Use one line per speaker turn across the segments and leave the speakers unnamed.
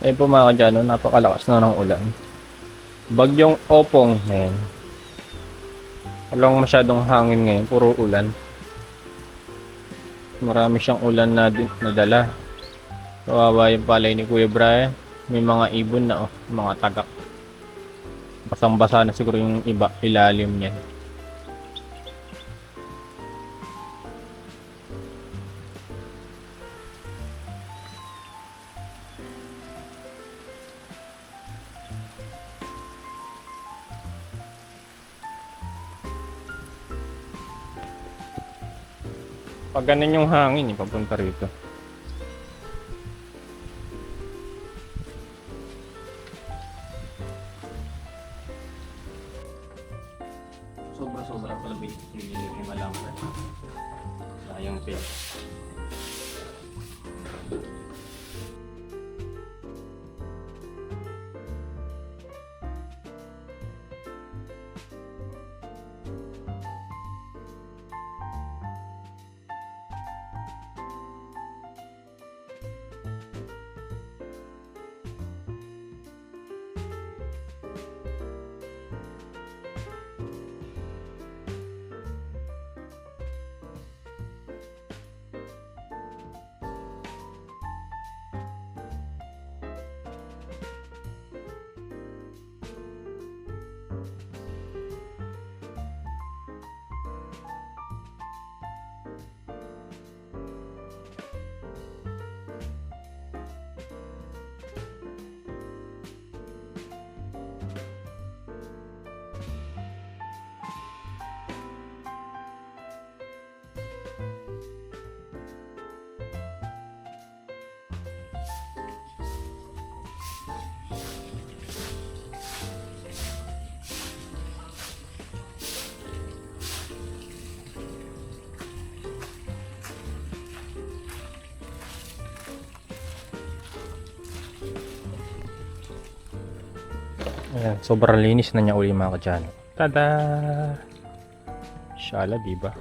Ayun po mga kadyano, napakalakas na ng ulan. Bagyong Opong, ayan. Walang masyadong hangin ngayon, puro ulan. Marami siyang ulan na nadala. Kawawa yung palay ni Kuya Brian. May mga ibon na, mga tagak. Basang-basa na siguro yung iba, ilalim niyan. Pag ganun yung hangin, papunta rito. Sobra-sobra pala binili yung alambre. Sayang pin. Ayan, sobrang linis na niya uli mga kadyano. Tada! Shala, diba?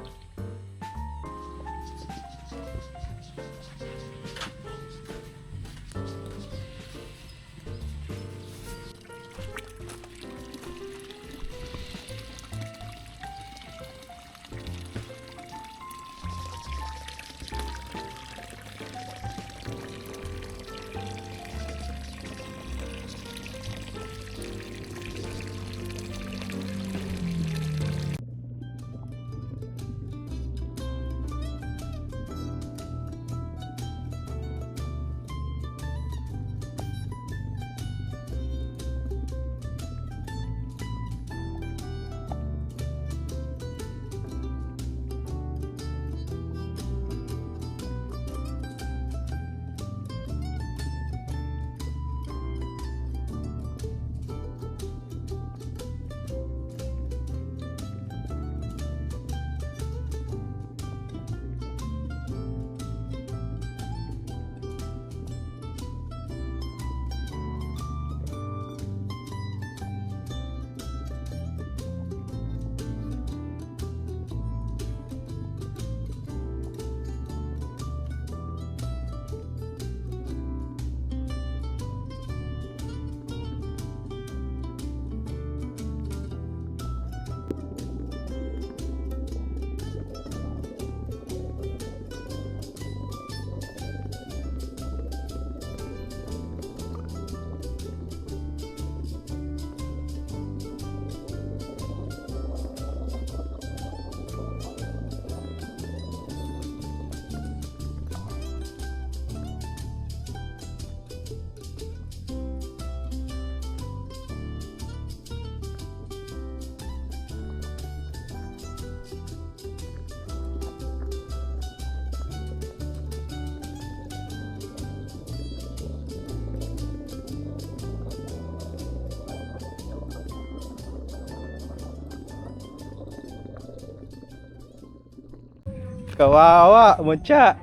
Kawawa, mutya.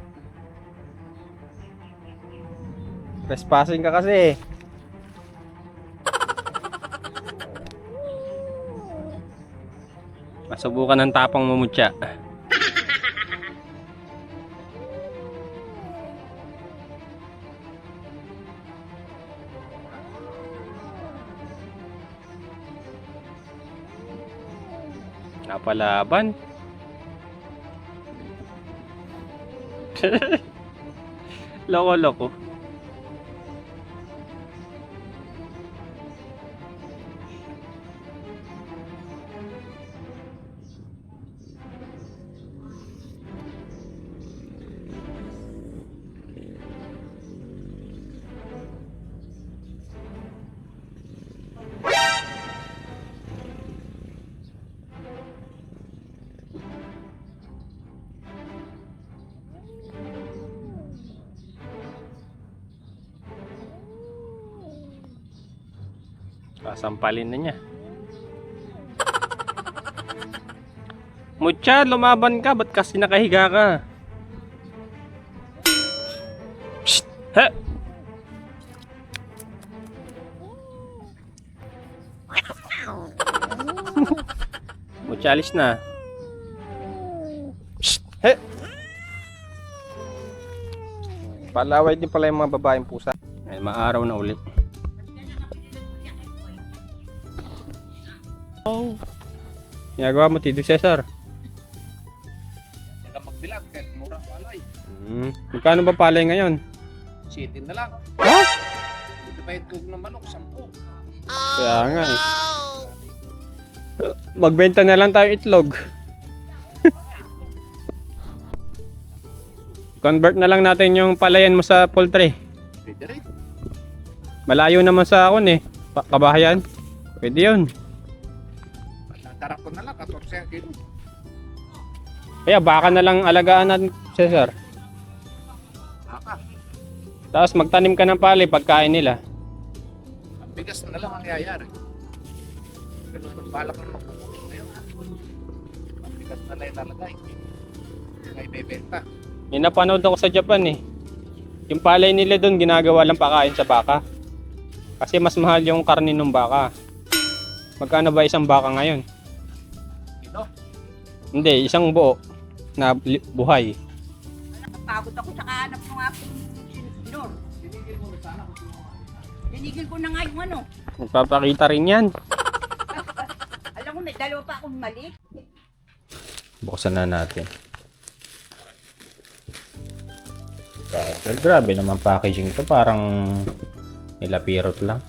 Trespassing ka kasi. Masubukan ng tapang mo, mutya. Napalaban. Loko-loko. Sasampalin na niya. Mucha, lumaban ka. Ba't kasi nakahiga ka? Psst! Ha! Mucha, alis na. Psst! He! Palaway din pala yung mga babaeng pusa. Ay, maaraw na ulit. Oh. Ginagawa mo, Tito Cesar?
Saka magbilag kahit murang palay.
Magkano ba palay ngayon?
7 na lang.
Ha?
Buti pa yung ng manok, 10.
Kaya nga eh. Magbenta na lang tayo itlog. Convert na lang natin yung palayan mo sa poultry.
Pwede rin.
Malayo naman sa akon eh. Kabahayan. Pwede yun.
Tarak ko na lang, 14 kilo.
Kaya baka na lang alagaan natin, Cesar.
Baka.
Tapos magtanim ka ng palay pagkain nila.
Ang bigas na lang ang yayari. Ganun ang balak na magpupulong ngayon. Ang bigas na lang ilalagay. May bebenta.
May napanood ako sa Japan eh. Yung palay nila doon ginagawa lang pakain sa baka. Kasi mas mahal yung karne ng baka. Magkano ba isang baka ngayon?
Ito?
Hindi, isang buo na buhay.
Nakapagod ako sa kahanap ng aking sinor.
Tinigil mo na sana kung
Tinigil ko na nga yung ano.
Magpapakita rin yan.
Alam ko, may dalawa pa akong mali.
Buksan na natin. Grabe naman packaging to. Parang nilapirot lang.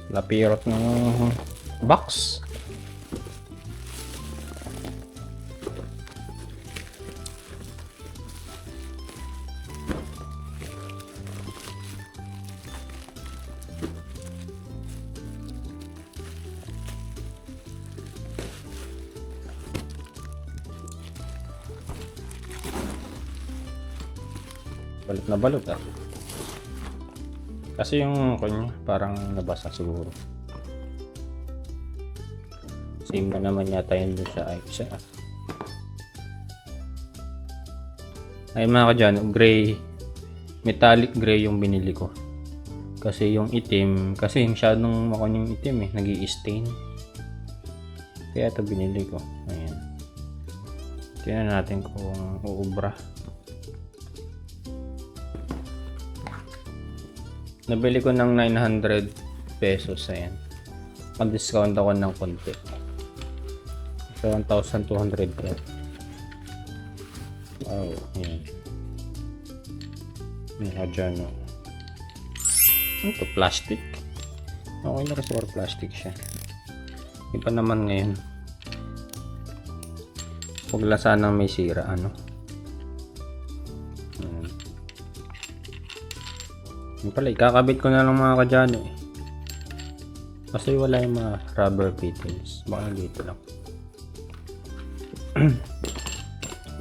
Lapirot ng box. Balot na balot ah. Kasi yung kanya parang nabasa siguro. Same na naman yata yun doon sa isa. Ay mga kadyan, gray, metallic gray yung binili ko. Kasi yung itim, kasi masyadong makon yung itim eh, nag-i-stain. Kaya ito binili ko. Ayan. Tingnan natin kung uubra. Nabili ko ng 900 pesos, ayan. Mag-discount ako ng konti. So, 1,200 ka. Oh, ayan. May dyan, no. Ito, plastic. Okay na rin plastic siya. Iba naman ngayon. Huwag lang sanang may sira, ano. Yung pala, ikakabit ko na lang mga kadyano eh. Kasi wala yung mga rubber fittings. Baka dito lang.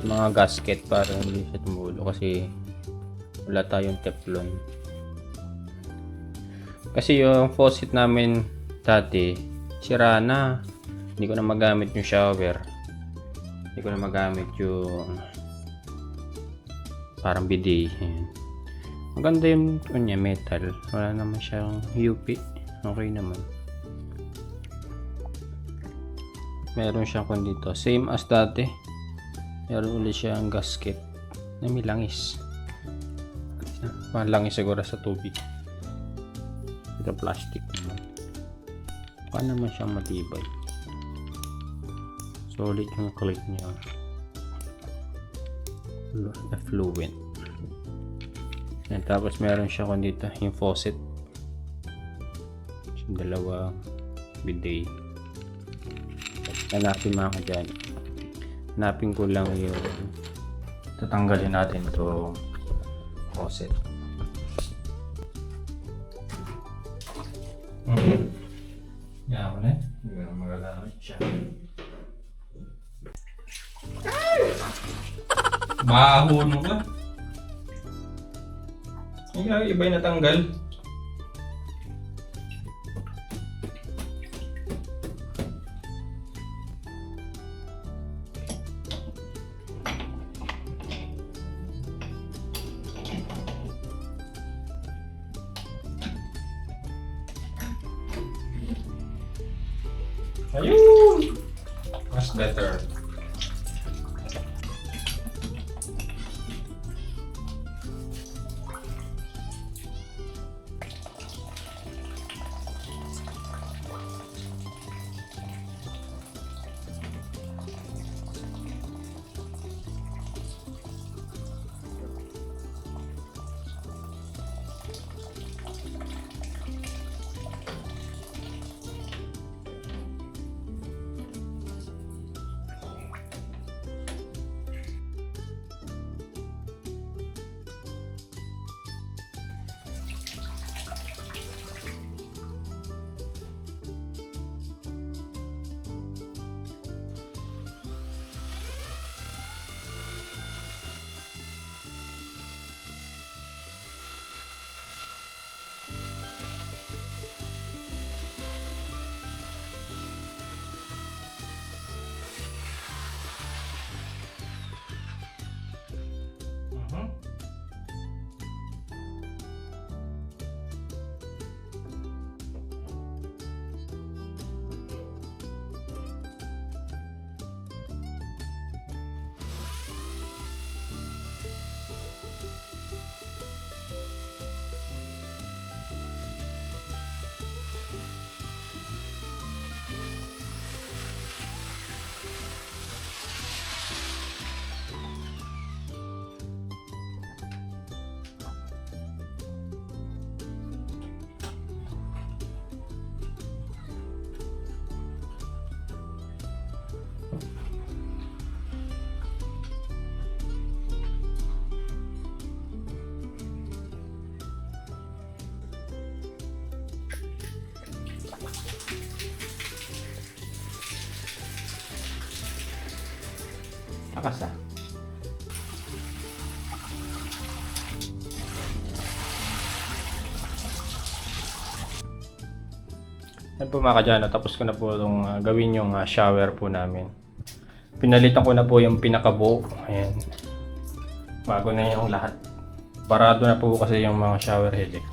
Mga gasket para hindi siya tumulo kasi wala tayong teflon. Kasi yung faucet namin dati, sira na. Hindi ko na magamit yung shower. Hindi ko na magamit yung parang bidet. Maganda yung kanya metal. Wala naman siyang UP. Okay naman. Meron siyang kung dito. Same as dati. Meron ulit siyang gasket na may langis. Langis siguro sa tubig. Ito plastic naman. Baka naman siyang matibay. Solid yung clip niya. Fluent. Yan, tapos meron siya kung dito yung faucet. Yung dalawa bidet. Hanapin mga dyan. Hanapin ko lang yung tatanggalin natin to faucet. Yan ako na. Hindi ko na magagamit siya. Mahuno ka. Ay, iba yung natanggal. Ayun! Much better. Akas ah. Yan po mga kadyano, tapos ko na po itong gawin yung shower po namin. Pinalitan ko na po yung pinakabuo. Ayan. Bago na yung lahat. Barado na po kasi yung mga shower head eh.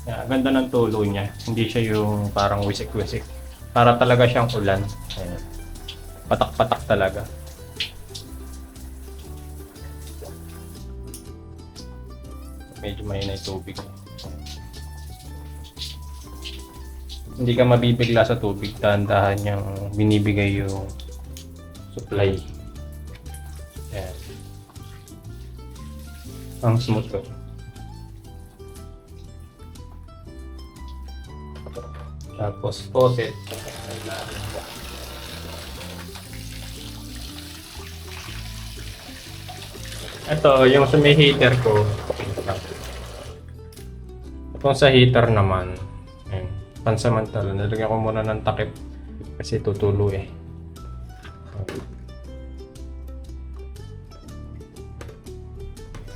Yan, ganda ng tulo niya. Hindi siya yung parang wisik-wisik. Para talaga siyang ulan. Ayan. Patak-patak talaga. Medyo mahina yung tubig. Hindi ka mabibigla sa tubig, dahan-dahan niyang binibigay yung supply. Ayan. Ang smooth ko. Tapos faucet. Ito, yung sa may heater ko. Itong sa heater naman. Ayan. Pansamantala, nalagyan ko muna ng takip kasi tutulo eh.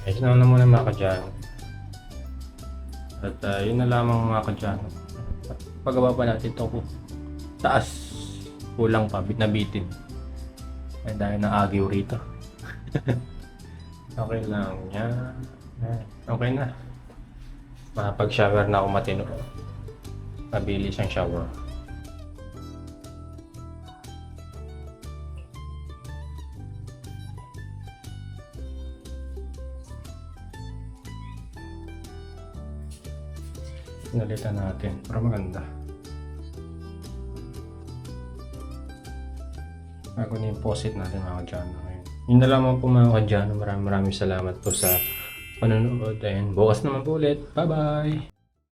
Ayos na muna mga kadyan. At yun na lamang mga kadyan. Pagababa natin ito taas, kulang pa, bit na bitin. Ay dahil na agyo rito. Okay lang yan. Okay na. Makapag-shower na ako matino. Mabilis ang shower. Nalitan natin. Pero maganda. Bago na yung posit natin mga kadyano ngayon. Yun na lamang po mga kadyano. Maraming salamat po sa panonood. And bukas naman po ulit. Bye bye!